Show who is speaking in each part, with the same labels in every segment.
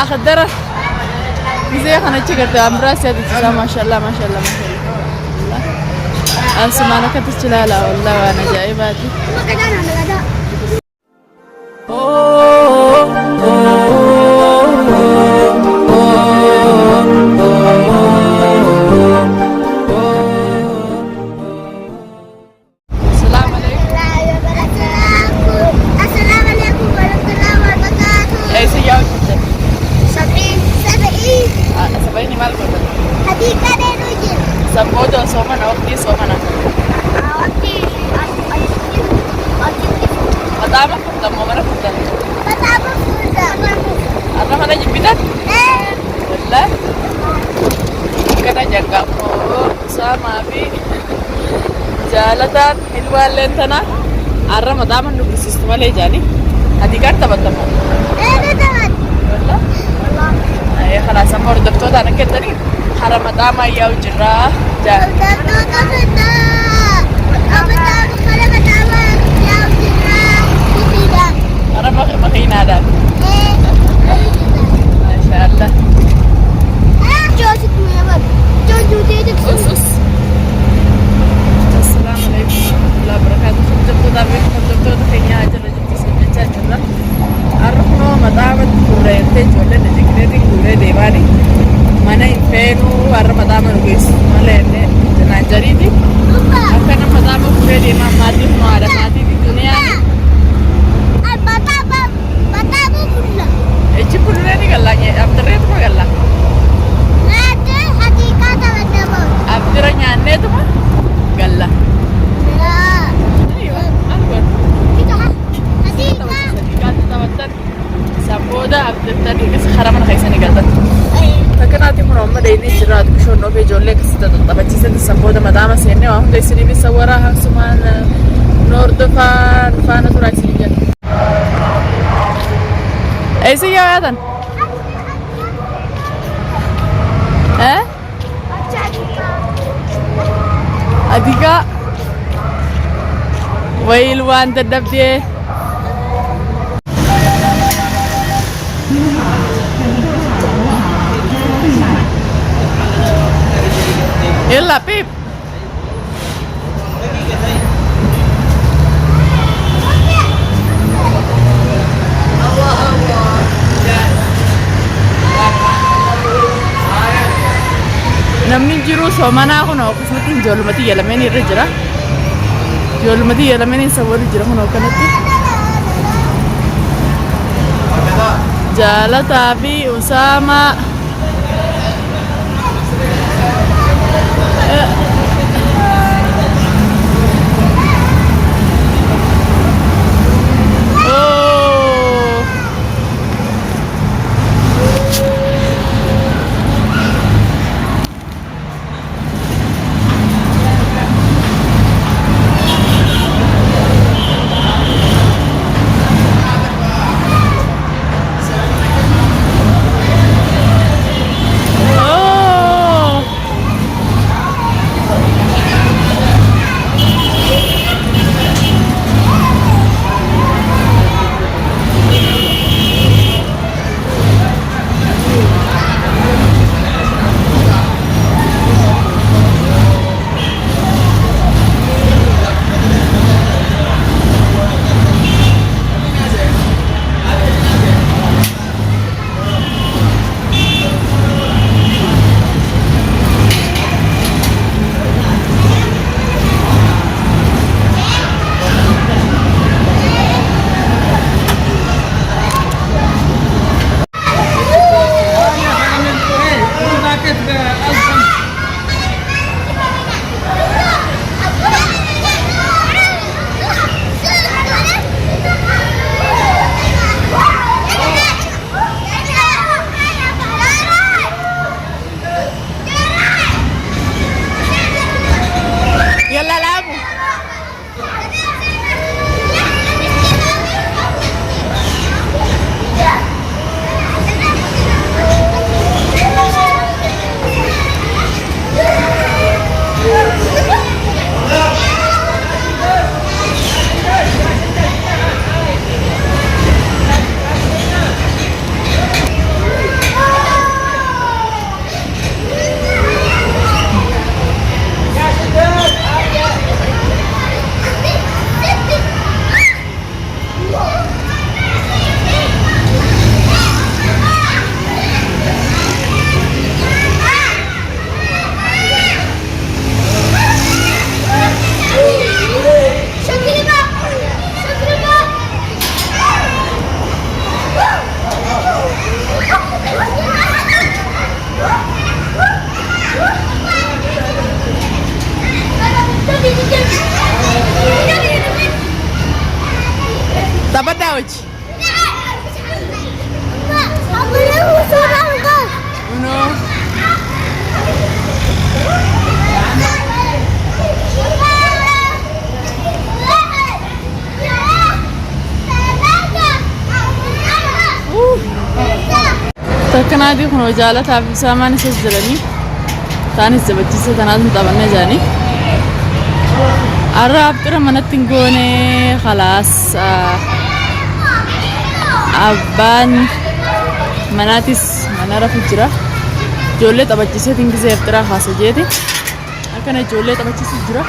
Speaker 1: أخدره زي خنا تشكرت أمراس هذه ما شاء الله ما شاء الله ما شاء الله أسمعنا كتشلالة والله وأنا جايباتي Sambodo somana waktu somana. Pertama pertama mana pertama?
Speaker 2: Pertama pertama.
Speaker 1: Apa mana jempitan? Wala. Kana jaga mo sama bi. Jalatan hilwal lentana. Arra madaman nu sistema le jani. Hadi karta batama.
Speaker 2: Betul.
Speaker 1: Wala. Ay خلاص amor doktor ana kedari. Hara madama ya ujra. Arab makin ada. Masya Allah. Usus. Assalamualaikum warahmatullahi wabarakatuh. Jemput tapi jemput kayaknya aja lah jemput saja aja. Arab no madamat kurente jolle de dikreting kure dewari. Mana infenu arab madamat guys. Malene jadi di. Apa nama madamat kure de mati no ada mati di dunia. Cipulnya ni galanya, abdurnya tu mah galah. Abdurnya aneh tu mah galah. Ayo, anggur. Kita tawatan. Samboda abdur tadi sekarang mana kayak sini gata. Tapi nanti Muhammad ini jerat kusho nobe jolle kita tapi cisa di samboda madama sini wah dari sini bisa warah semana Nordofan fana tuh raisi dia. ऐसे क्या आया था हैं अधिका वही लुआन तड़प दिए ये लापिप namni jiru soomana kuno kusmatin ijoollumati yelameen irra jira ijoollumati yelameen isa wali jira kuno kanatti jaalataa fi usaama Takkanaa di kun jaalataaf isaamaan isas jiranii taanis jabachiisa tanaas hin taphanne jaanii arra abxira manatti hin goone khalaas abbaan manaatis mana rafu jira ijoollee taphachiiseetiin gisee abxira haasa jeeti akkana ijoollee taphachiisu jira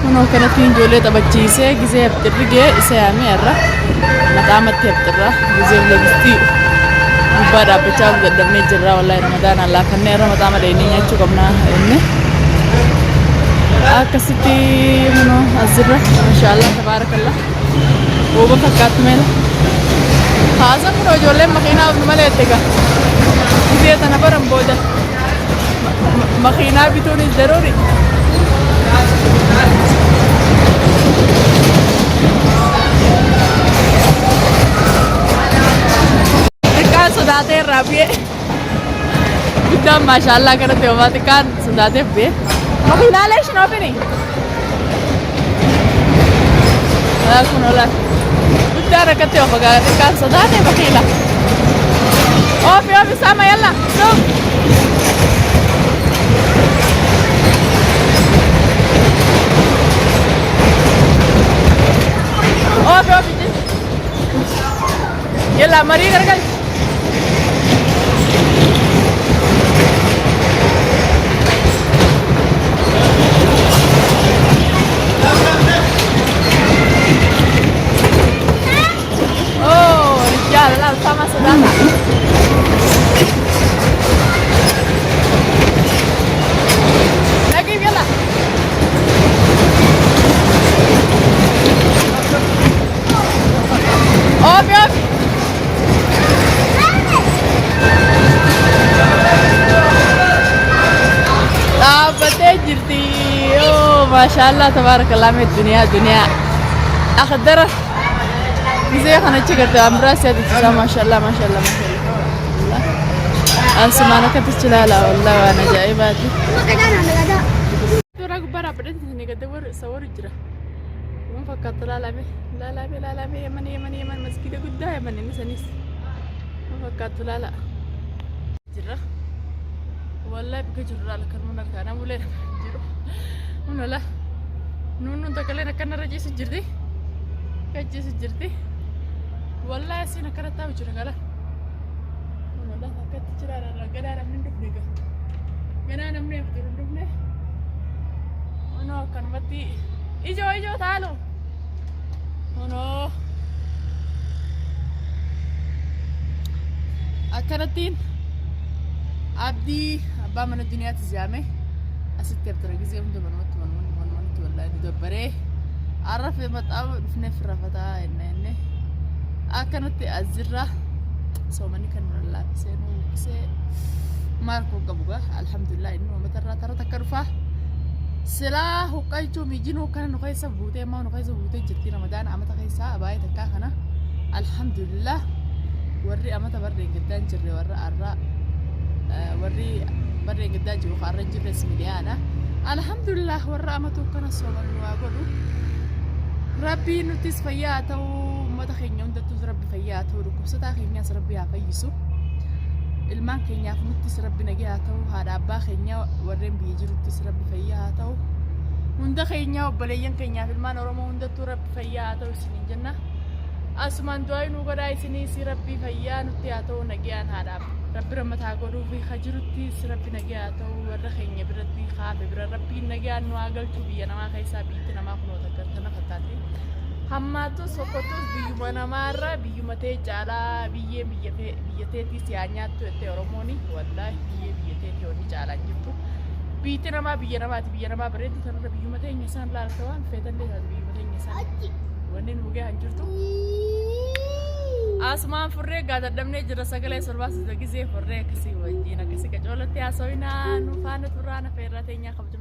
Speaker 1: kunoo kanatti ijoollee taphachiisee gisee abxirri gee isa yaamee arra mataamatti abxirra gisee labistii gubbaa dhaabbachaa gaddabnee jirra wallahi ramadaan allaa kanneen irra mataama dheennee nyaachuu qabna inni akkasitti kunoo asirra maashaallah tabaarakallah Uba fakkaatu meela haasan kun ijoolleen makiinaa ofnu malee itti gaa gisee tana baran booda makiinaa bituunis daruuri xiqqaan sodaatee irraa bu'ee guddaan maashaallah kanatti homaa xiqqaan sodaatee bu'ee makiinaalee ishin oofini kun ola guddaa rakkatti of xiqqaan sodaatee makiina oofi saama yalla soo oofi yalla marii gargal sama saudara. Lagi bela. Oh, biar. Dapat jirti. Oh, masyaallah, tabarakallah, dunia. Akhdar. زي خنا تشكرت أمراض سيد الجسام ما شاء الله أسمعنا كتشلالة والله وأنا جايباتي ترى كبار أبدين هني كدور صور جرا مو فكرت لا يمن مسكين كده يمن نسنيس مو فكرت لا جرا والله بكجرا لكن من كنا مولين جرا من لا نون تكلنا كنا رجيس جردي كجيس جردي والله سينا كرتا وجرا قال والله فكرت جرا قال من دبنيك انا من يقدر دبني انا كان متي ايجو تعالوا انا اكرتين عبدي ابا من الدنيا تزامي اسيت ترى زي من والله دبره عرف مطعم في رفتا انه أكنت الزرة سومني كان ولا سينو سي ماركو قبوغا الحمد لله إنه ترى تكرفه سلا هقايتو ميجينو كان نقايسة بوتة ما نقايسة بوتة جتي رمضان أما تقايسة أباي تكاخنا الحمد لله وري أما تبرد جدا جري ورا أرا وري برد جدا جو خارج جري سميديانا الحمد لله ورا أما توكنا سومن واقولو ربي نتيس فياتو ما تخيني ندتو ربي فياتو ركوبستا خيني ربي عفيسو المان كينيا فنتيس ربي نجياتو هذا أبا خينيا ورين بيجي نتيس ربي فياتو هندا خينيا وبليين كينيا في المان ورمو ندتو ربي فياتو سنين جنة أسمان دوي نوغراي سني سي ربي فيا نتياتو نجيان هذا ربي رمتها قولو في خجرتي ربي نجياتو ورخيني بردي خاب ربي نجيان نواقل تبي أنا ما خيسا بيتنا ما خنو تكرتنا فتاتي hammaatu sokotu biyyuma namaarra biyyuma tee caalaa biyyateetii siyaanyaattu itti oromooni wallahi biyyateetii onni caalaa jirtu biyyi namaa biyya namaa bareeddu tanarra biyyuma teenya isaan laalta waan feetallee taate biyyuma teenya isaan wanni nu ga'an jirtu asmaan furree gaadadhamnee jira sagalee solbaas gisee furree akkasii wajjiin akkasii qacoolatti haasawinaa nu faana turraana feerraa teenyaa qabdu